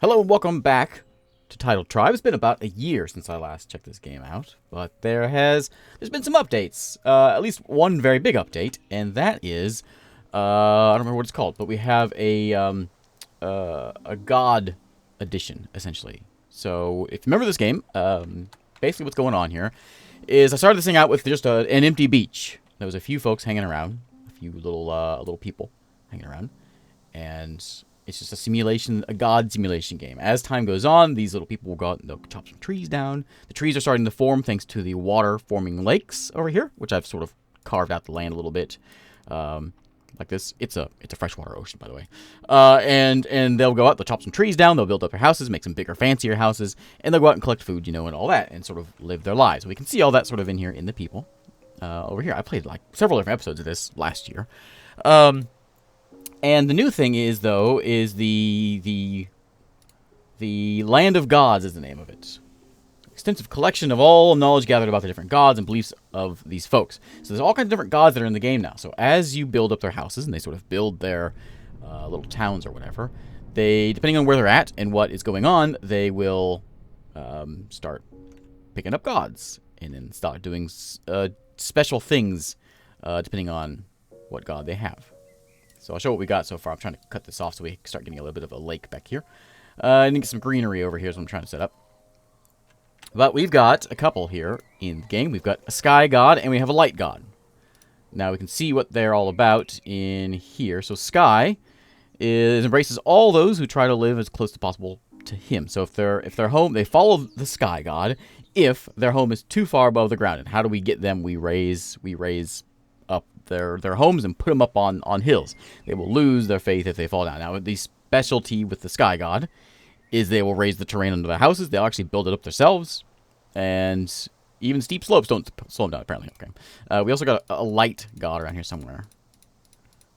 Hello and welcome back to Tidal Tribe. It's been about a year since I last checked this game out, but there's been some updates. At least one very big update, and that is I don't remember what it's called, but we have a God edition essentially. So if you remember this game, basically what's going on here is I started this thing out with just an empty beach. There was a few folks hanging around, a few little people hanging around, and it's just a simulation, a god simulation game. As time goes on, these little people will go out and they'll chop some trees down. The trees are starting to form thanks to the water forming lakes over here, which I've sort of carved out the land a little bit, like this. It's a freshwater ocean, by the way. And they'll go out, they'll chop some trees down, they'll build up their houses, make some bigger, fancier houses, and they'll go out and collect food, and all that, and sort of live their lives. We can see all that sort of in here in the people. Over here, I played like several different episodes of this last year. And the new thing is, though, is the Land of Gods is the name of it. Extensive collection of all knowledge gathered about the different gods and beliefs of these folks. So there's all kinds of different gods that are in the game now. So as you build up their houses and they sort of build their little towns or whatever, they, depending on where they're at and what is going on, they will start picking up gods and then start doing special things depending on what god they have. So I'll show what we got so far. I'm trying to cut this off so we start getting a little bit of a lake back here. And get some greenery over here is what I'm trying to set up. But we've got a couple here in the game. We've got a sky god and we have a light god. Now we can see what they're all about in here. So sky embraces all those who try to live as close as possible to him. So if their home, they follow the sky god if their home is too far above the ground. And how do we get them? We raise up their homes and put them up on hills. They will lose their faith if they fall down. Now, the specialty with the sky god is they will raise the terrain under the houses. They'll actually build it up themselves, and even steep slopes don't slow them down, apparently. Okay. We also got a light god around here somewhere.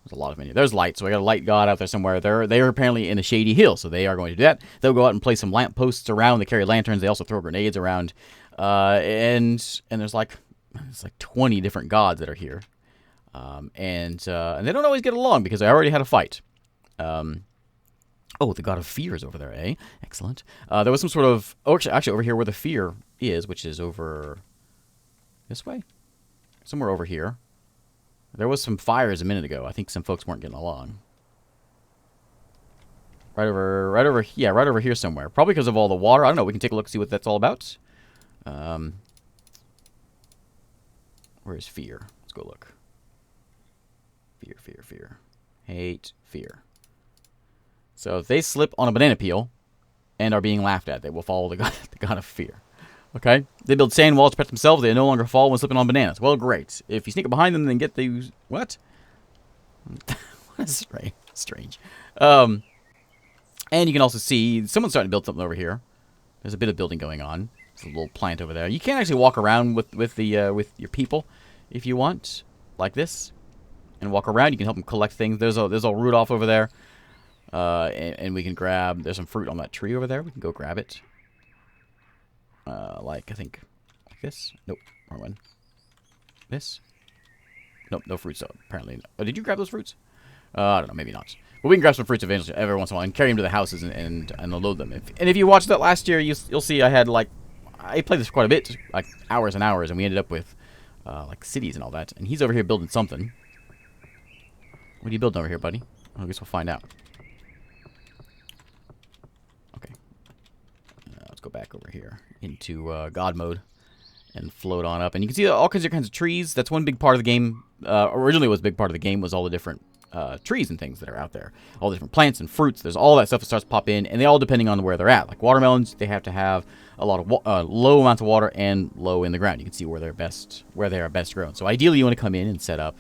There's a lot of menu. There's light, so we got a light god out there somewhere. They're apparently in a shady hill, so they are going to do that. They'll go out and place some lampposts around. They carry lanterns. They also throw grenades around, and there's like 20 different gods that are here. And they don't always get along because I already had a fight. Oh, the god of fear is over there, eh? Excellent. There was some sort of... Oh, actually, over here where the fear is, which is over this way? Somewhere over here. There was some fires a minute ago. I think some folks weren't getting along. Right over here somewhere. Probably because of all the water. I don't know. We can take a look and see what that's all about. Where is fear? Let's go look. Fear. Hate fear. So if they slip on a banana peel and are being laughed at, they will follow the god of fear. Okay? They build sand walls to protect themselves. They no longer fall when slipping on bananas. Well, great. If you sneak up behind them, then get the... What? That's strange. And you can also see someone's starting to build something over here. There's a bit of building going on. There's a little plant over there. You can actually walk around with your people if you want, like this. And walk around. You can help them collect things. There's a Rudolph over there. And we can grab... There's some fruit on that tree over there. We can go grab it. I think... Like this? Nope. Wrong one. This? Nope, no fruits, though. Apparently. Oh, did you grab those fruits? I don't know. Maybe not. But we can grab some fruits eventually, every once in a while and carry them to the houses and unload them. And if you watched that last year, you'll see I had, like... I played this quite a bit. Like, hours and hours. And we ended up with, like, cities and all that. And he's over here building something. What are you building over here, buddy? I guess we'll find out. Okay. Let's go back over here into God mode and float on up. And you can see all kinds of trees. That's one big part of the game. Originally was a big part of the game was all the different trees and things that are out there. All the different plants and fruits. There's all that stuff that starts to pop in. And they all depending on where they're at. Like watermelons, they have to have a lot of low amounts of water and low in the ground. You can see where they are best grown. So ideally you want to come in and set up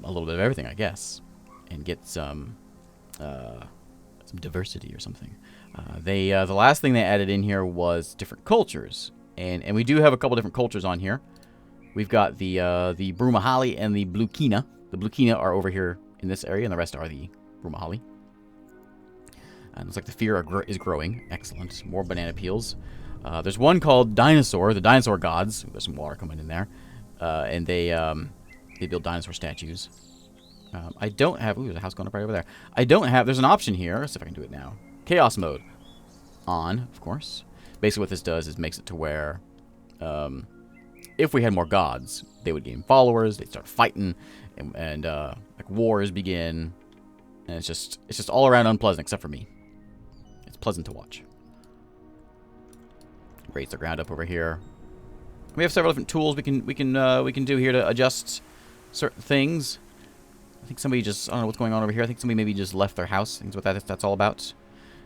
a little bit of everything, I guess, and get some diversity or something. The last thing they added in here was different cultures, and we do have a couple different cultures on here. We've got the Brumahali and the Blukina. The Blukina are over here in this area, and the rest are the Brumahali. And looks like the fear is growing. Excellent. More banana peels. There's one called Dinosaur, the dinosaur gods. There's some water coming in there, and they build dinosaur statues. I don't have... Ooh, there's a house going up right over there. I don't have... There's an option here. Let's see if I can do it now. Chaos mode. on, of course. Basically what this does is makes it to where if we had more gods, they would gain followers, they'd start fighting, and like wars begin, and it's just all around unpleasant except for me. It's pleasant to watch. Raise the ground up over here. We have several different tools we can do here to adjust certain things. I think somebody just, I don't know what's going on over here. I think somebody maybe just left their house. I think that's what that's all about.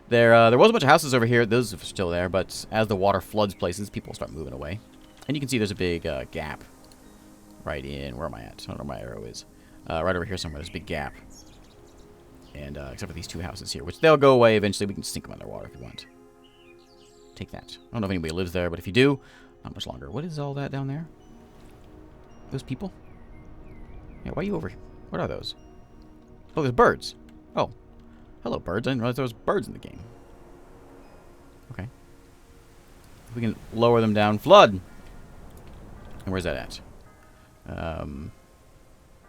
There was a bunch of houses over here. Those are still there, but as the water floods places, people start moving away. And you can see there's a big gap right in, where am I at? I don't know where my arrow is. Right over here somewhere, there's a big gap. And except for these two houses here, which they'll go away eventually. We can sink them underwater if we want. Take that. I don't know if anybody lives there, but if you do, not much longer. What is all that down there? Those people? Yeah, why are you over here? What are those? Oh, there's birds. Oh. Hello, birds. I didn't realize there was birds in the game. Okay. We can lower them down. Flood! And where's that at?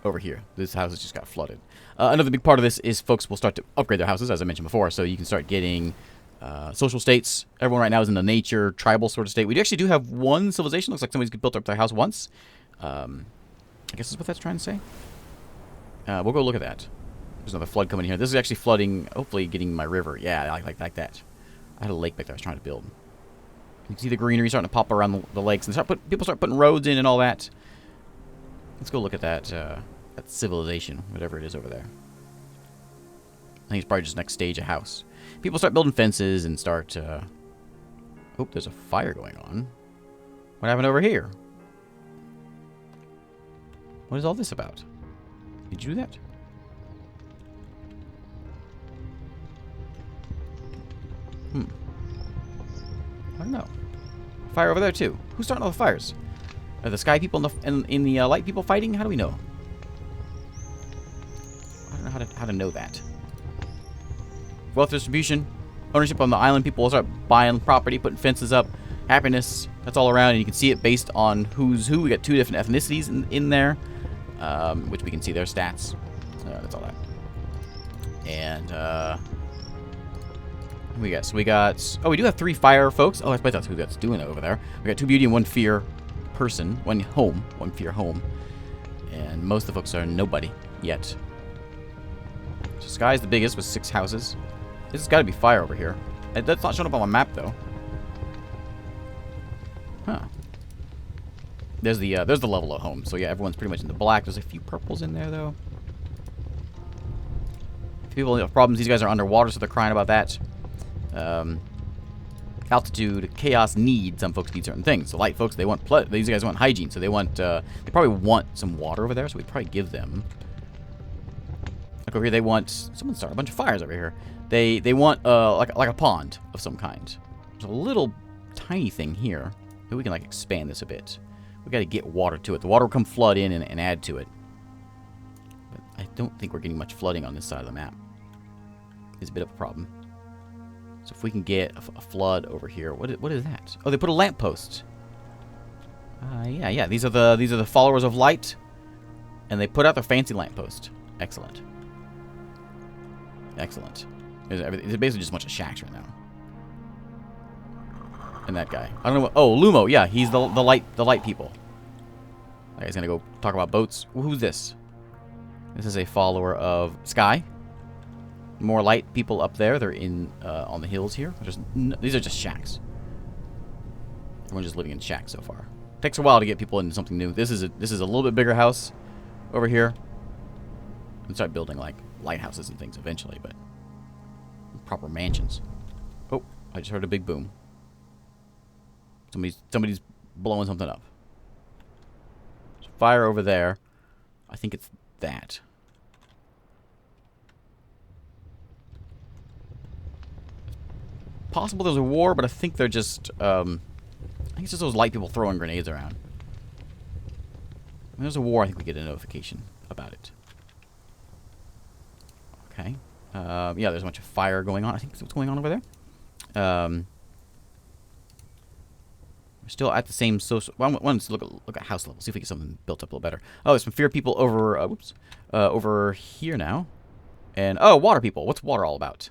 Over here. This house has just got flooded. Another big part of this is folks will start to upgrade their houses, as I mentioned before, so you can start getting social states. Everyone right now is in the nature, tribal sort of state. We actually do have one civilization. Looks like somebody's built up their house once. I guess that's what that's trying to say. We'll go look at that. There's another flood coming here. This is actually flooding, hopefully getting my river. Yeah, like that. I had a lake back there I was trying to build. You can see the greenery starting to pop around the lakes, and people start putting roads in and all that. Let's go look at that civilization, whatever it is over there. I think it's probably just next stage a house. People start building fences and start... Oh, there's a fire going on. What happened over here? What is all this about? Did you do that? I don't know. Fire over there too. Who's starting all the fires? Are the sky people in the light people fighting? How do we know? I don't know how to know that. Wealth distribution, ownership on the island. People will start buying property, putting fences up. Happiness, that's all around, and you can see it based on who's who. We got two different ethnicities in there, which we can see their stats. That's all that. And we got. Oh, we do have 3 fire folks. Oh, I bet that's who that's doing it over there. We got 2 beauty and 1 fear person, 1 fear home, and most of the folks are nobody yet. So Sky's the biggest with 6 houses. This has got to be fire over here. That's not showing up on my map though. Huh. There's the level of home. So yeah, everyone's pretty much in the black. There's a few purples in there though. People have problems. These guys are underwater, so they're crying about that. Altitude, chaos, need. Some folks need certain things. So light folks, they want these guys want hygiene, so they want they probably want some water over there. So we probably give them. Like over here, they want someone start a bunch of fires over here. They want like a pond of some kind. There's a little tiny thing here. Maybe we can like expand this a bit. We got to get water to it. The water will come flood in and add to it. But I don't think we're getting much flooding on this side of the map. It's a bit of a problem. So if we can get a flood over here, what is that? Oh, they put a lamppost. Yeah. These are the followers of light, and they put out their fancy lamppost. Excellent. Excellent. It's basically just a bunch of shacks right now. And that guy. I don't know what. Oh, Lumo. Yeah, he's the light people. That guy's gonna go talk about boats. Who's this? This is a follower of Sky. More light people up there. They're in on the hills here. These are just shacks. Everyone's just living in shacks so far. Takes a while to get people into something new. This is a little bit bigger house over here. And start building like lighthouses and things eventually, but proper mansions. Oh, I just heard a big boom. Somebody's blowing something up. There's fire over there. I think it's that. Possible there's a war, but I think they're just I think it's just those light people throwing grenades around. When there's a war, I think we get a notification about it. Okay. Yeah, there's a bunch of fire going on. I think that's what's going on over there. We're still at the same social. Well, I want to look at house level, see if we get something built up a little better. Oh, there's some fear people over. Over here now, and oh, water people. What's water all about?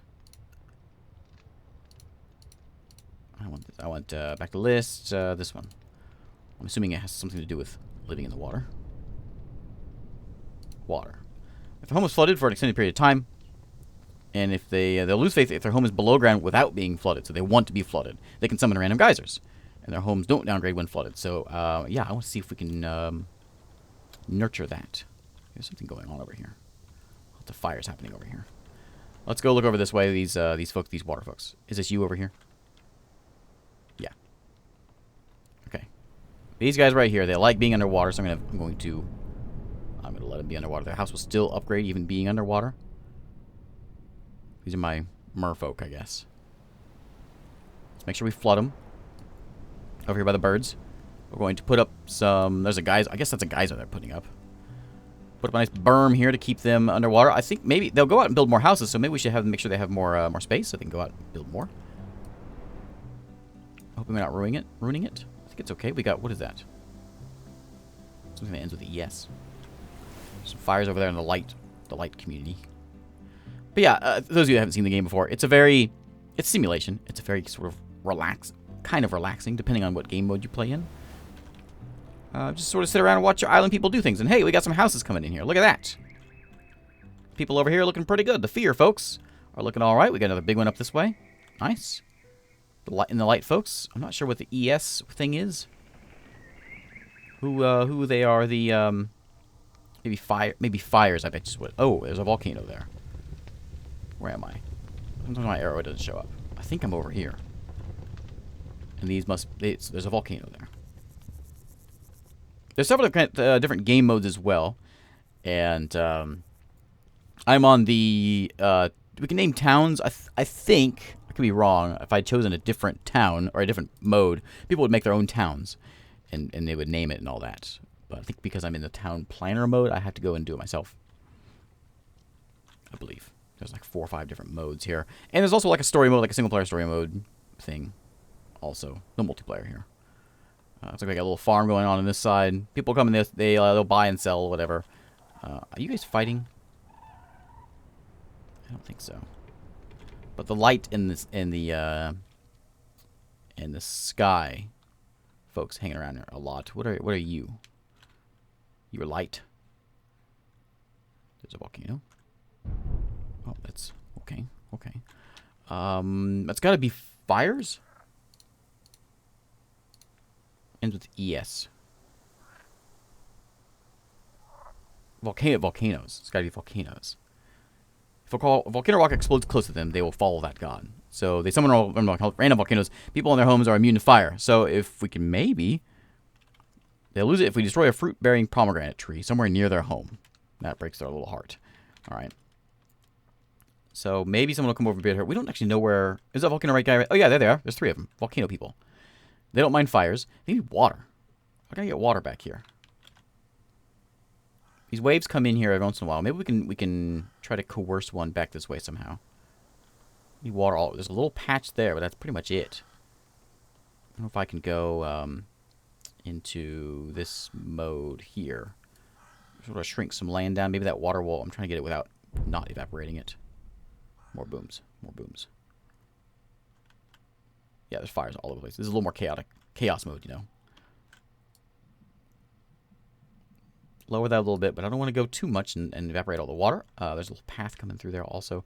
I want back to list. This one. I'm assuming it has something to do with living in the water. Water. If their home is flooded for an extended period of time, and if they'll lose faith if their home is below ground without being flooded, so they want to be flooded, they can summon random geysers, and their homes don't downgrade when flooded. So yeah, I want to see if we can nurture that. There's something going on over here. Lots of fires happening over here. Let's go look over this way. These folks, these water folks. Is this you over here? Yeah. Okay. These guys right here, they like being underwater, so I'm going to let them be underwater. Their house will still upgrade even being underwater. These are my merfolk, I guess. Let's make sure we flood them. Over here by the birds. We're going to put up some... There's a geyser. I guess that's a geyser they're putting up. Put up a nice berm here to keep them underwater. I think maybe they'll go out and build more houses, so maybe we should have them make sure they have more space so they can go out and build more. Hoping we're not ruining it. I think it's okay. We got... What is that? Something that ends with a ES. Some fires over there in the light community. But yeah, those of you who haven't seen the game before, it's simulation. It's a very sort of kind of relaxing, depending on what game mode you play in. Just sort of sit around and watch your island people do things. And hey, we got some houses coming in here. Look at that. People over here looking pretty good. The fear folks are looking all right. We got another big one up this way. Nice. In the light folks. I'm not sure what the ES thing is. Who they are. The maybe fires. I bet just what. Oh, there's a volcano there. Where am I? Sometimes my arrow doesn't show up. I think I'm over here. And these there's a volcano there. There's several different game modes as well. And I'm on the... we can name towns. I think, I could be wrong, if I'd chosen a different town or a different mode, people would make their own towns. And they would name it and all that. But I think because I'm in the town planner mode, I have to go and do it myself. I believe. There's like 4 or 5 different modes here. And there's also like a story mode, like a single-player story mode thing. Also, no multiplayer here. Looks like we got a little farm going on this side. People come in, they'll buy and sell, whatever. Are you guys fighting? I don't think so. But the light in the sky, folks hanging around here a lot. What are you? You're light. There's a volcano. Oh, that's okay. Okay. That's got to be fires. Ends with ES. Volcanoes. It's got to be volcanoes. If a volcano rock explodes close to them, they will follow that god. So they summon random volcanoes. People in their homes are immune to fire. So if we can maybe... They'll lose it if we destroy a fruit-bearing pomegranate tree somewhere near their home. That breaks their little heart. Alright. So maybe someone will come over here. We don't actually know where... Is that volcano right guy? Oh yeah, there they are. There's 3 of them. Volcano people. They don't mind fires. They need water. How can I get water back here? These waves come in here every once in a while. Maybe we can try to coerce one back this way somehow. Need water all... There's a little patch there, but that's pretty much it. I don't know if I can go into this mode here. Sort of shrink some land down. Maybe that water will... I'm trying to get it without not evaporating it. More booms. More booms. Yeah, there's fires all over the place. This is a little more chaotic. Chaos mode, you know. Lower that a little bit, but I don't want to go too much and evaporate all the water. There's a little path coming through there also.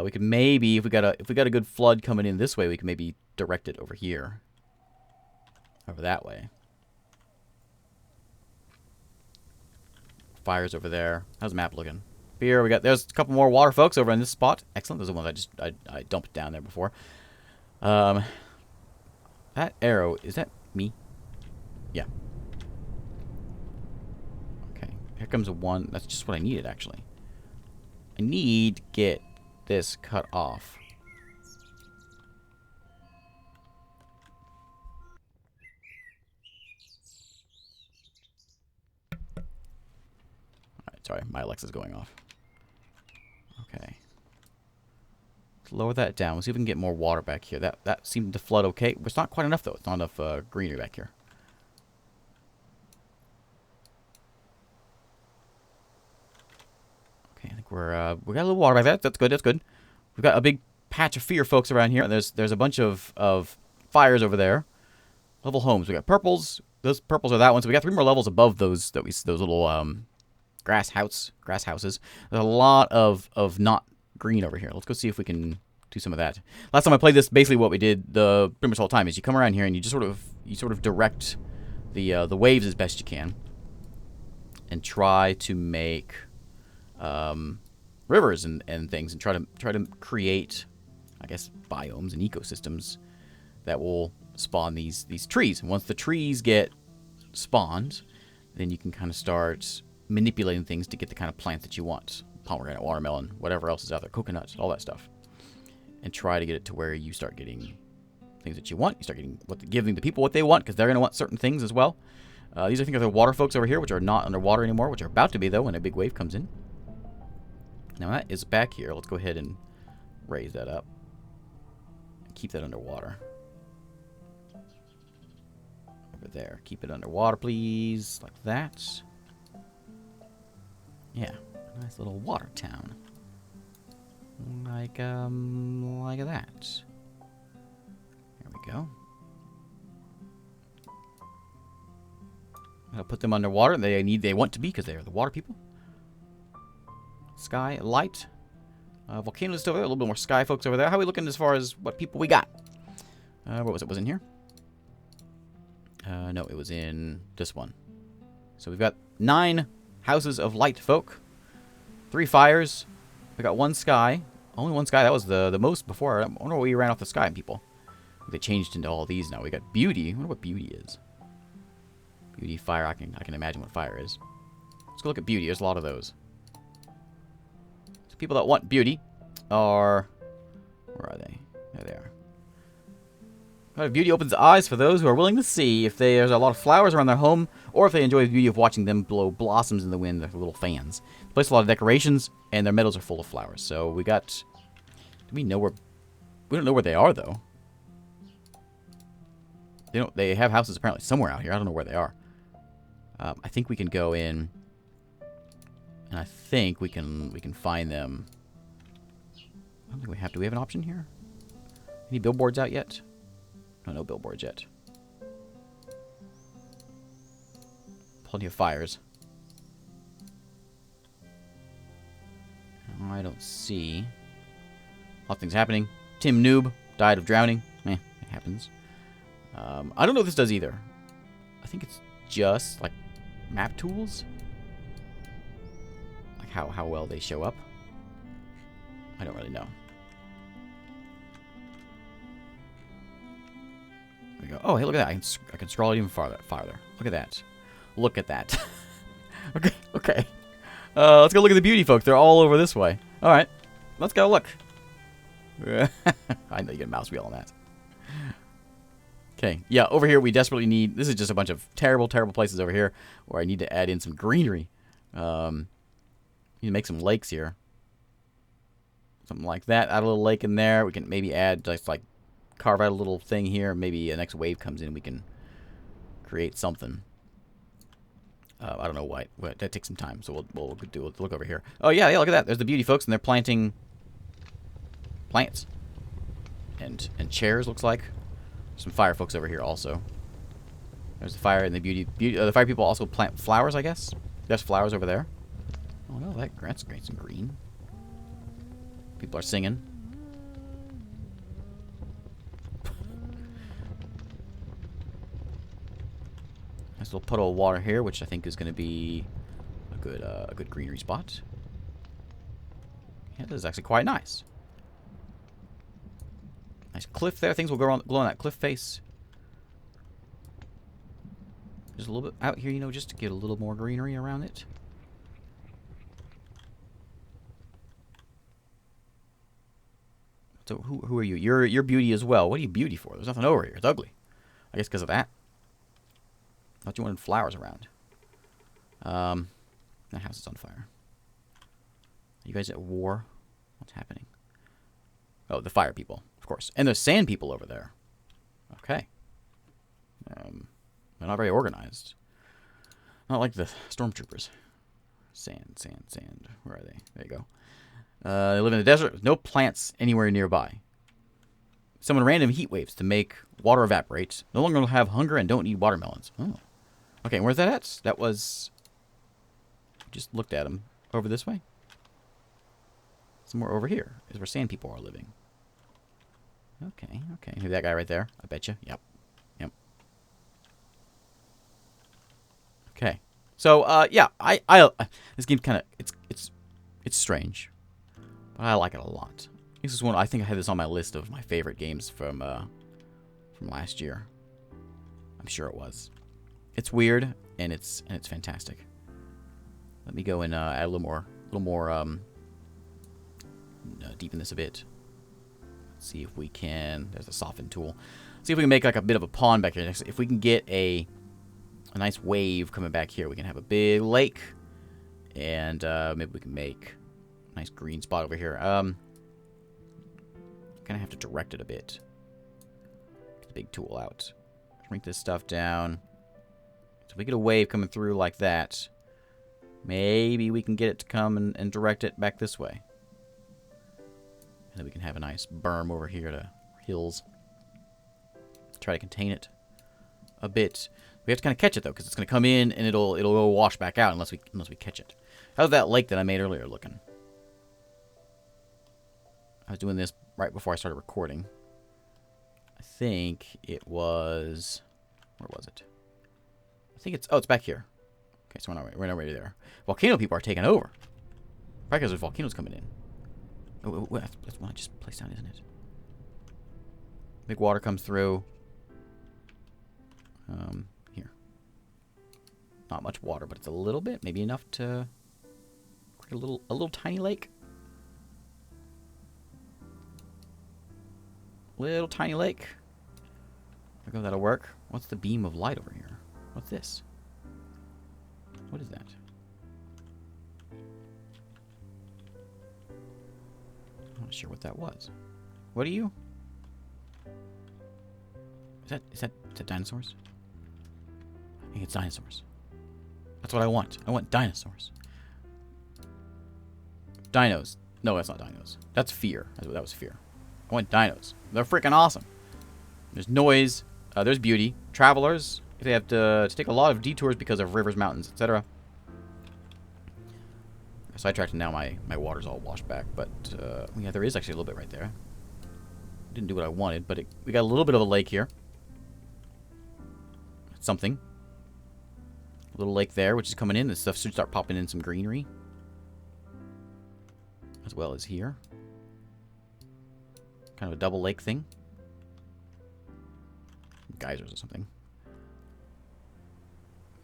We could maybe, if we got a good flood coming in this way, we could maybe direct it over here. Over that way. Fires over there. How's the map looking? Here we got. There's a couple more water folks over in this spot. Excellent. Those are the ones I dumped down there before. That arrow, is that me? Yeah. Okay. Here comes a 1. That's just what I needed, actually. I need to get this cut off. Alright, sorry. My Alexa's going off. Okay. Let's lower that down. Let's see if we can get more water back here. That seemed to flood okay. It's not quite enough, though. It's not enough greenery back here. Okay, I think we got a little water back there. That's good. That's good. We've got a big patch of fear folks around here. There's a bunch of fires over there. Level homes. We got purples. Those purples are that one. So we got 3 more levels above those those little grass houses. There's a lot of not green over here. Let's go see if we can do some of that. Last time I played this, basically what we did pretty much all the time is you come around here and you just sort of direct the waves as best you can, and try to make rivers and things, and try to create, I guess, biomes and ecosystems that will spawn these trees. And once the trees get spawned, then you can kind of start manipulating things to get the kind of plants that you want. Pomegranate, watermelon, whatever else is out there, coconuts, all that stuff. And try to get it to where you start getting things that you want. You start giving the people what they want, because they're going to want certain things as well. These I think are the water folks over here, which are not underwater anymore, which are about to be, though, when a big wave comes in. Now that is back here. Let's go ahead and raise that up. Keep that underwater. Over there. Keep it underwater, please. Like that. Yeah. Nice little water town. Like that. There we go. I'll put them underwater. They want to be, because they are the water people. Sky, light. Volcanoes over there. A little bit more sky folks over there. How are we looking as far as what people we got? What was it? Was it in here? No, it was in this one. So we've got 9 houses of light folk. 3 fires. We got 1 sky. Only 1 sky. That was the most before. I wonder what we ran off the sky, people. They changed into all these now. We got beauty. I wonder what beauty is. Beauty, fire. I can imagine what fire is. Let's go look at beauty. There's a lot of those. So people that want beauty are... Where are they? There they are. Beauty opens eyes for those who are willing to see if there's a lot of flowers around their home, or if they enjoy the beauty of watching them blow blossoms in the wind with little fans. They place a lot of decorations, and their meadows are full of flowers. So we got... Do we know where... We don't know where they are, though. They have houses apparently somewhere out here. I don't know where they are. I think we can go in, and I think we can find them. I don't think we have. Do we have an option here? Any billboards out yet? No billboards yet. Plenty of fires. I don't see. A lot of things happening. Tim Noob died of drowning. It happens. I don't know what this does either. I think it's just like map tools. Like how well they show up. I don't really know. There we go. Oh, hey, look at that. I can scroll it even farther. Look at that. Look at that. Okay. Let's go look at the beauty folks. They're all over this way. All right. Let's go look. I know you get a mouse wheel on that. Okay. Yeah, over here we desperately need... This is just a bunch of terrible, terrible places over here where I need to add in some greenery. Need to make some lakes here. Something like that. Add a little lake in there. We can maybe add, just like, carve out a little thing here. Maybe a next wave comes in and we can create something. I don't know why. That takes some time, so we'll look over here. Oh, yeah, look at that. There's the beauty folks, and they're planting plants. And chairs, looks like. Some fire folks over here also. There's the fire and the beauty. The fire people also plant flowers, I guess. There's flowers over there. Oh, no, that's great. Some green. People are singing. Nice little puddle of water here, which I think is going to be a good greenery spot. Yeah, this is actually quite nice. Nice cliff there. Things will glow on that cliff face. Just a little bit out here, you know, just to get a little more greenery around it. So who are you? You're beauty as well. What are you beauty for? There's nothing over here. It's ugly. I guess because of that. Thought you wanted flowers around. That house is on fire. Are you guys at war? What's happening? Oh, the fire people, of course. And there's sand people over there. Okay. They're not very organized. Not like the stormtroopers. Sand. Where are they? There you go. They live in the desert with no plants anywhere nearby. Summon random heat waves to make water evaporate. No longer have hunger and don't need watermelons. Oh. Okay, where's that at? That was... Just looked at him. Over this way? Somewhere over here is where sand people are living. Okay, okay. Maybe that guy right there. I bet you. Yep. Yep. Okay. So, yeah, I this game kind of, it's strange. But I like it a lot. This is one, I think I had this on my list of my favorite games from last year. I'm sure it was. It's weird, and it's fantastic. Let me go and add a little more, deepen this a bit. Let's see if we can, there's a soften tool. See if we can make like a bit of a pond back here. If we can get a nice wave coming back here, we can have a big lake. And maybe we can make a nice green spot over here. Gonna have to direct it a bit. Get the big tool out. Shrink this stuff down. So if we get a wave coming through like that, maybe we can get it to come and direct it back this way. And then we can have a nice berm over here to hills. Try to contain it a bit. We have to kind of catch it though, because it's going to come in and it'll go wash back out unless we catch it. How's that lake that I made earlier looking? I was doing this right before I started recording. I think it was... Where was it? I think it's... Oh, it's back here. Okay, so we're not ready there. Volcano people are taking over. Probably because there's volcanoes coming in. Oh, that's one I just placed down, isn't it? Big water comes through. Here. Not much water, but it's a little bit. Maybe enough to create a little tiny lake. Little tiny lake. I think that'll work. What's the beam of light over here? What's this? What is that? I'm not sure what that was. What are you? Is that dinosaurs? I think it's dinosaurs. That's what I want. I want dinosaurs. Dinos. No, that's not dinos. That's fear. That was fear. I want dinos. They're freaking awesome. There's noise. There's beauty. Travelers. If they have to take a lot of detours because of rivers, mountains, etc. Sidetracked, and now my water's all washed back. But yeah, there is actually a little bit right there. Didn't do what I wanted, but we got a little bit of a lake here. Something. A little lake there, which is coming in. This stuff should start popping in some greenery. As well as here. Kind of a double lake thing. Geysers or something.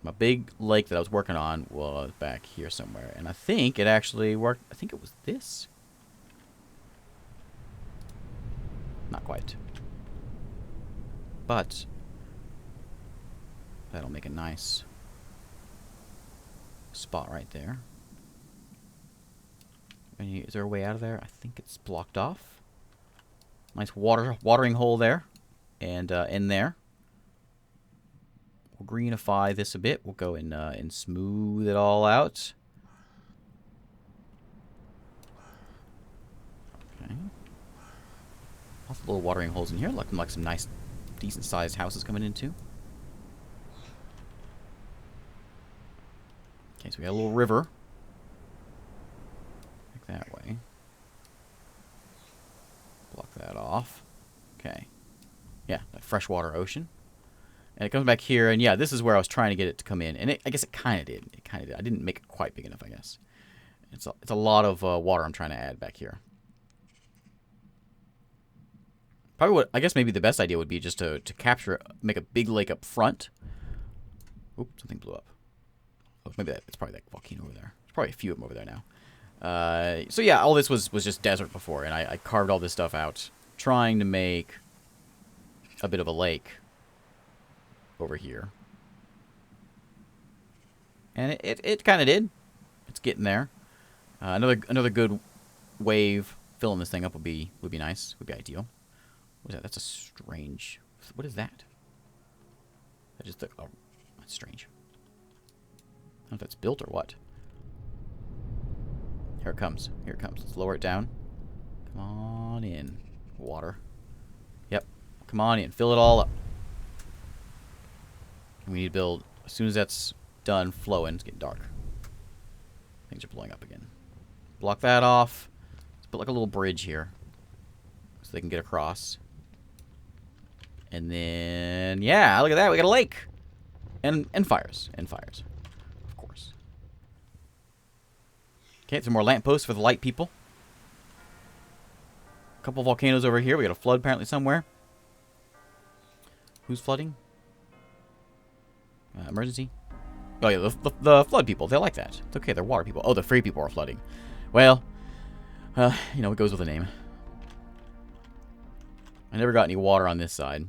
My big lake that I was working on was back here somewhere. And I think it actually worked. I think it was this. Not quite. But that'll make a nice spot right there. Is there a way out of there? I think it's blocked off. Nice watering hole there. And in there. We'll greenify this a bit. We'll go and smooth it all out. Okay. Lots of little watering holes in here. Looking like some nice, decent-sized houses coming in, too. Okay, so we got a little river. Like that way. Block that off. Okay. Yeah, a freshwater ocean. And it comes back here, and yeah, this is where I was trying to get it to come in. And I guess it kind of did. It kind of did. I didn't make it quite big enough, I guess. It's a lot of water I'm trying to add back here. Probably what, I guess maybe the best idea would be just to capture, make a big lake up front. Oop, something blew up. Oh, maybe it's probably that volcano over there. There's probably a few of them over there now. So yeah, all this was just desert before, and I carved all this stuff out, trying to make a bit of a lake over here. And it kind of did. It's getting there. Another good wave filling this thing up would be nice. Would be ideal. What is that? That's a strange... What is that? That just... Oh, that's strange. I don't know if that's built or what. Here it comes. Here it comes. Let's lower it down. Come on in. Water. Come on in. Fill it all up. We need to build, as soon as that's done flowing, it's getting dark. Things are blowing up again. Block that off. Let's put like a little bridge here so they can get across. And then, yeah, look at that. We got a lake. And fires. And fires. Of course. Okay, some more lampposts for the light people. A couple volcanoes over here. We got a flood apparently somewhere. Who's flooding? Emergency? Oh, yeah, the flood people. They like that. It's okay, they're water people. Oh, the free people are flooding. Well, you know, it goes with the name. I never got any water on this side.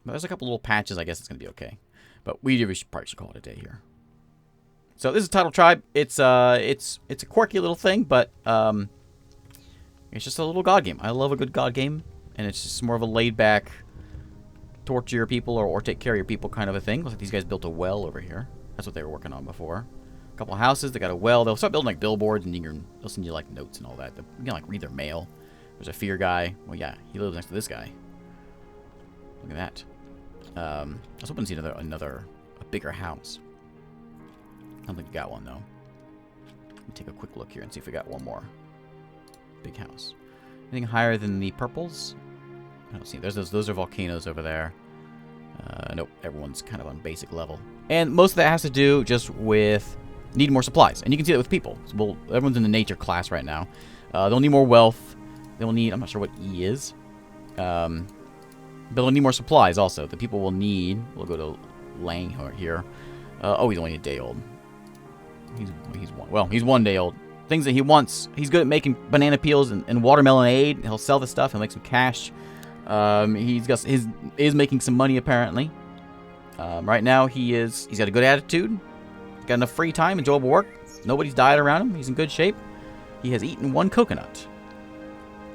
But there's a couple little patches. I guess it's going to be okay. But probably should call it a day here. So this is Tidal Tribe. It's a quirky little thing, but it's just a little god game. I love a good god game, and it's just more of a laid-back torture your people or take care of your people kind of a thing. Looks like these guys built a well over here. That's what they were working on before. A couple houses. They got a well. They'll start building like billboards, and they'll send you like notes and all that. You can like read their mail. There's a fear guy. Well, yeah, he lives next to this guy. Look at that. I was hoping to see a bigger house. I don't think we got one though. Let me take a quick look here and see if we got one more big house. Anything higher than the purples? I don't see. Those are volcanoes over there. Nope, everyone's kind of on basic level. And most of that has to do just with needing more supplies. And you can see that with people. So everyone's in the nature class right now. They'll need more wealth. They'll need, I'm not sure what E is. But they'll need more supplies also. The people will need, we'll go to Lang here. Oh, he's only a day old. He's 1 day old. Things that he wants. He's good at making banana peels and watermelonade. He'll sell this stuff. He'll make some cash. Is making some money apparently. Right now he's got a good attitude. He's got enough free time, enjoyable work. Nobody's died around him. He's in good shape. He has eaten 1 coconut.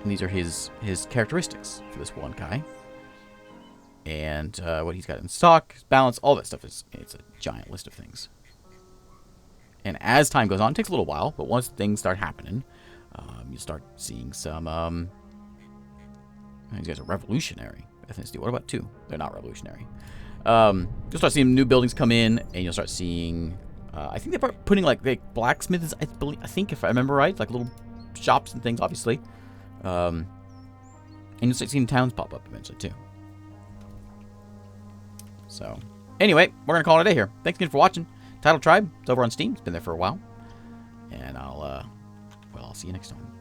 And these are his characteristics for this one guy. And what he's got in stock, his balance, all that stuff it's a giant list of things. And as time goes on, it takes a little while, but once things start happening, you start seeing some these guys are revolutionary ethnicity. What about 2? They're not revolutionary. You'll start seeing new buildings come in, and you'll start seeing. I think they're putting like blacksmiths. I think if I remember right, like little shops and things, obviously. And you'll start seeing towns pop up eventually too. So, anyway, we're gonna call it a day here. Thanks again for watching. Tidal Tribe. It's over on Steam. It's been there for a while, and I'll see you next time.